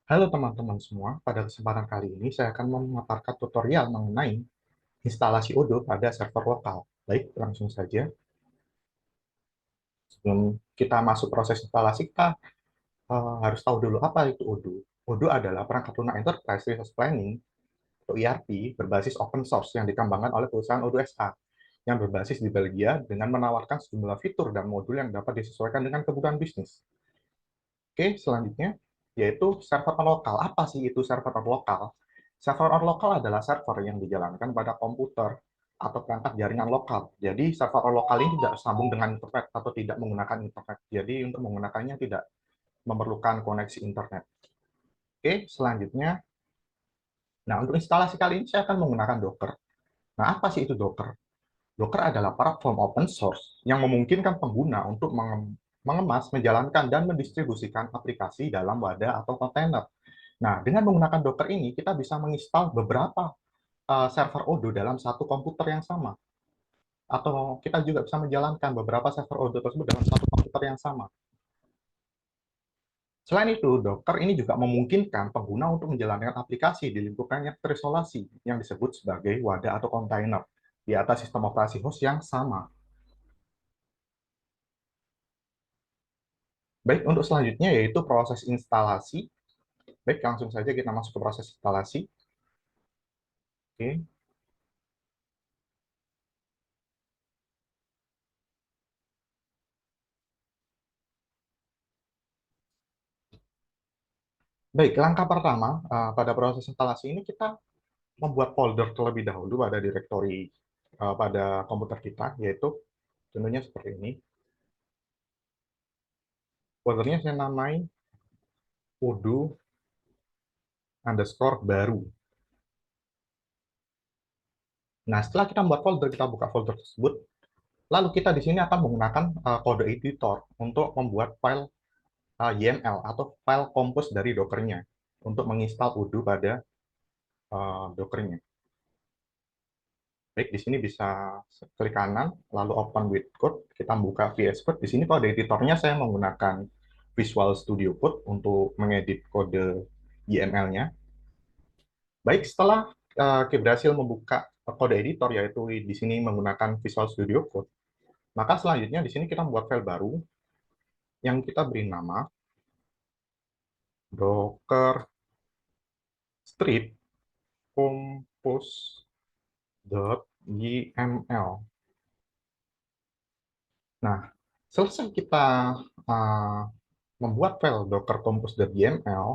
Halo teman-teman semua, pada kesempatan kali ini saya akan memaparkan tutorial mengenai instalasi Odoo pada server lokal. Baik, langsung saja. Sebelum kita masuk proses instalasi, kita harus tahu dulu apa itu Odoo. Odoo adalah perangkat lunak Enterprise Resource Planning atau ERP berbasis open source yang dikembangkan oleh perusahaan Odoo SA yang berbasis di Belgia dengan menawarkan sejumlah fitur dan modul yang dapat disesuaikan dengan kebutuhan bisnis. Oke, selanjutnya yaitu server on lokal. Apa sih itu server on lokal? Server on lokal adalah server yang dijalankan pada komputer atau perangkat jaringan lokal. Jadi server on lokal ini tidak sambung dengan internet atau tidak menggunakan internet. Jadi untuk menggunakannya tidak memerlukan koneksi internet. Oke, selanjutnya. Nah, untuk instalasi kali ini saya akan menggunakan Docker. Nah, apa sih itu Docker? Docker adalah platform open source yang memungkinkan pengguna untuk mengemas, menjalankan, dan mendistribusikan aplikasi dalam wadah atau kontainer. Nah, dengan menggunakan Docker ini, kita bisa menginstal beberapa server Odoo dalam satu komputer yang sama. Atau kita juga bisa menjalankan beberapa server Odoo tersebut dalam satu komputer yang sama. Selain itu, Docker ini juga memungkinkan pengguna untuk menjalankan aplikasi di lingkungan yang terisolasi, yang disebut sebagai wadah atau kontainer, di atas sistem operasi host yang sama. Baik, untuk selanjutnya yaitu proses instalasi. Baik, langsung saja kita masuk ke proses instalasi. Oke. Baik, langkah pertama pada proses instalasi ini kita membuat folder terlebih dahulu pada direktori pada komputer kita, yaitu tentunya seperti ini. Foldernya saya namai Odoo underscore baru. Nah, setelah kita membuat folder, kita buka folder tersebut, lalu kita di sini akan menggunakan kode editor untuk membuat file YML atau file compose dari Docker-nya untuk menginstal Odoo pada Docker-nya. Baik, di sini bisa klik kanan, lalu open with code, kita buka VS Code. Di sini kode editornya saya menggunakan Visual Studio Code untuk mengedit kode YML-nya. Baik, setelah kita berhasil membuka kode editor, yaitu di sini menggunakan Visual Studio Code, maka selanjutnya di sini kita membuat file baru yang kita beri nama docker strip compose.yml. Nah, selesai kita uh, membuat file docker compose.yml,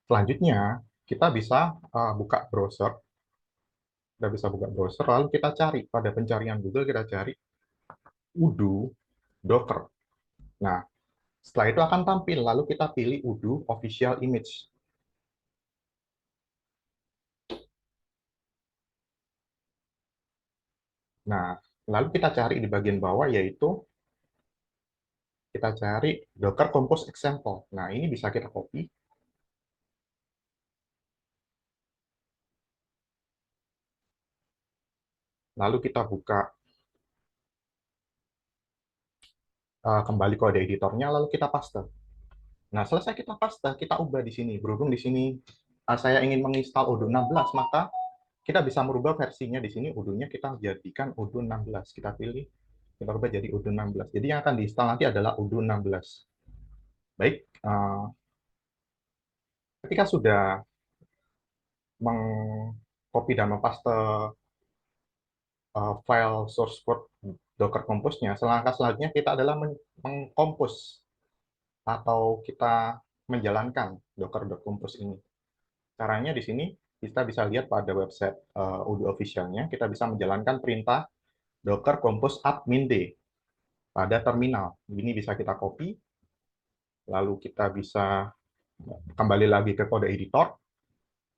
selanjutnya kita bisa buka browser, lalu kita cari pada pencarian Google, kita cari Odoo Docker. Nah, setelah itu akan tampil, lalu kita pilih Odoo Official Image. Nah, lalu kita cari di bagian bawah, yaitu kita cari Docker Compose Example. Nah, ini bisa kita copy. Lalu kita buka kembali kode editornya, lalu kita paste. Nah, selesai kita paste, kita ubah di sini. Berhubung di sini saya ingin menginstal Odoo 16, maka kita bisa merubah versinya di sini. Odoo-nya kita jadikan Odoo 16. Kita pilih, kita ubah jadi Odoo 16. Jadi yang akan diinstal nanti adalah Odoo 16. Baik, ketika sudah mengcopy dan mempaste file source code Docker Compose-nya, selangkah selanjutnya kita adalah mengkompos atau kita menjalankan Docker.compose ini. Caranya di sini kita bisa lihat pada website Odoo official-nya, kita bisa menjalankan perintah docker compose admin d pada terminal. Ini bisa kita copy, lalu kita bisa kembali lagi ke kode editor,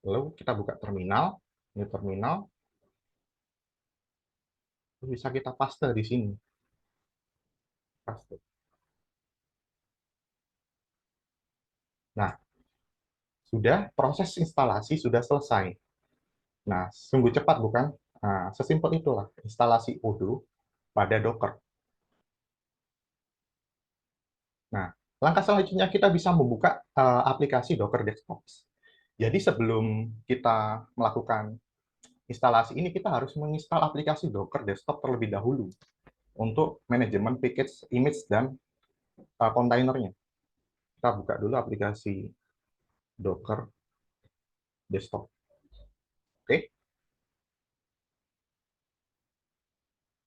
lalu kita buka terminal, ini terminal, bisa kita paste di sini. Paste. Nah, sudah proses instalasi sudah selesai. Nah, sungguh cepat bukan? Nah, sesimpel itulah instalasi Odoo pada Docker. Nah, Langkah selanjutnya kita bisa membuka aplikasi Docker Desktop. Jadi sebelum kita melakukan instalasi ini, kita harus menginstal aplikasi Docker Desktop terlebih dahulu untuk manajemen package, image, dan kontainernya. Kita buka dulu aplikasi Docker Desktop. Oke.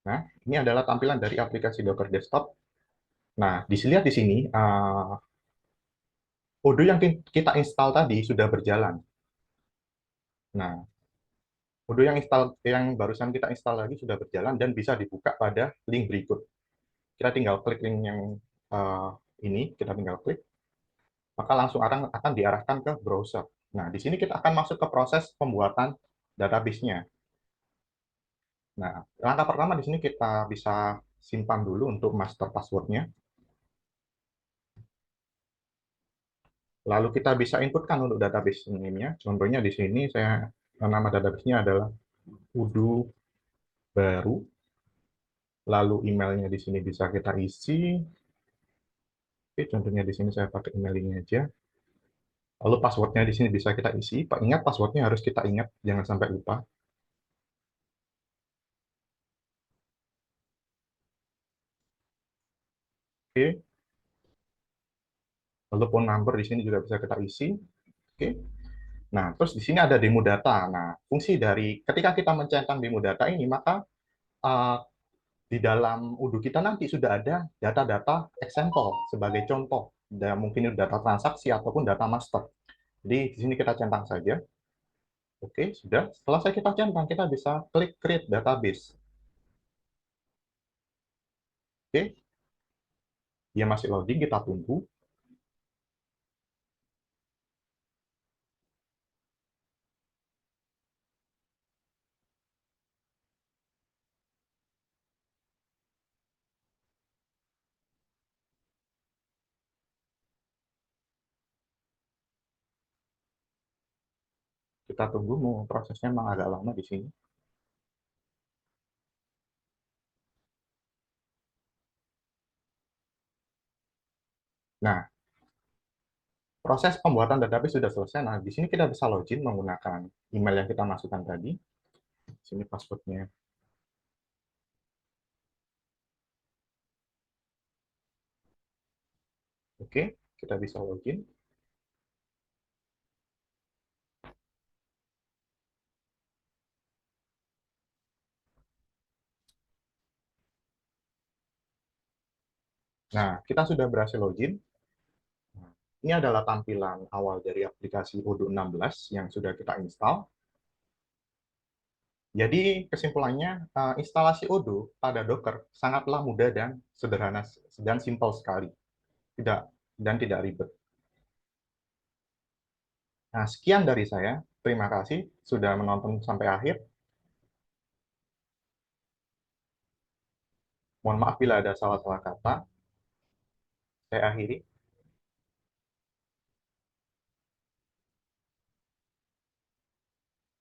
Nah, ini adalah tampilan dari aplikasi Docker Desktop. Nah, dilihat di sini, Odoo yang kita install tadi sudah berjalan. Nah, Odoo yang barusan kita install lagi sudah berjalan dan bisa dibuka pada link berikut. Kita tinggal klik link yang uh, ini, kita tinggal klik, maka langsung akan diarahkan ke browser. Nah, di sini kita akan masuk ke proses pembuatan database-nya. Nah, langkah pertama di sini kita bisa simpan dulu untuk master password-nya. Lalu kita bisa inputkan untuk database name-nya. Contohnya di sini nama database-nya adalah Odoo baru. Lalu emailnya di sini bisa kita isi. Oke, contohnya di sini saya pakai email ini aja. Lalu passwordnya di sini bisa kita isi. Pak, ingat passwordnya harus kita ingat, jangan sampai lupa. Oke. Lalu phone number di sini juga bisa kita isi. Oke. Nah, terus di sini ada demo data. Nah, fungsi dari ketika kita mencentang demo data ini, maka uh, di dalam Odoo kita nanti sudah ada data-data example sebagai contoh. Dan mungkin itu data transaksi ataupun data master. Jadi di sini kita centang saja. Oke, sudah. Setelah kita centang, kita bisa klik create database. Oke, dia masih loading, kita tunggu. Kita tunggu, mau prosesnya memang agak lama di sini. Nah, proses pembuatan database sudah selesai. Nah, di sini kita bisa login menggunakan email yang kita masukkan tadi. Di sini passwordnya. Oke, kita bisa login. Nah, kita sudah berhasil login. Nah, ini adalah tampilan awal dari aplikasi Odoo 16 yang sudah kita install. Jadi, kesimpulannya, instalasi Odoo pada Docker sangatlah mudah dan sederhana dan simpel sekali. Tidak dan tidak ribet. Nah, sekian dari saya. Terima kasih sudah menonton sampai akhir. Mohon maaf bila ada salah-salah kata. Saya akhiri.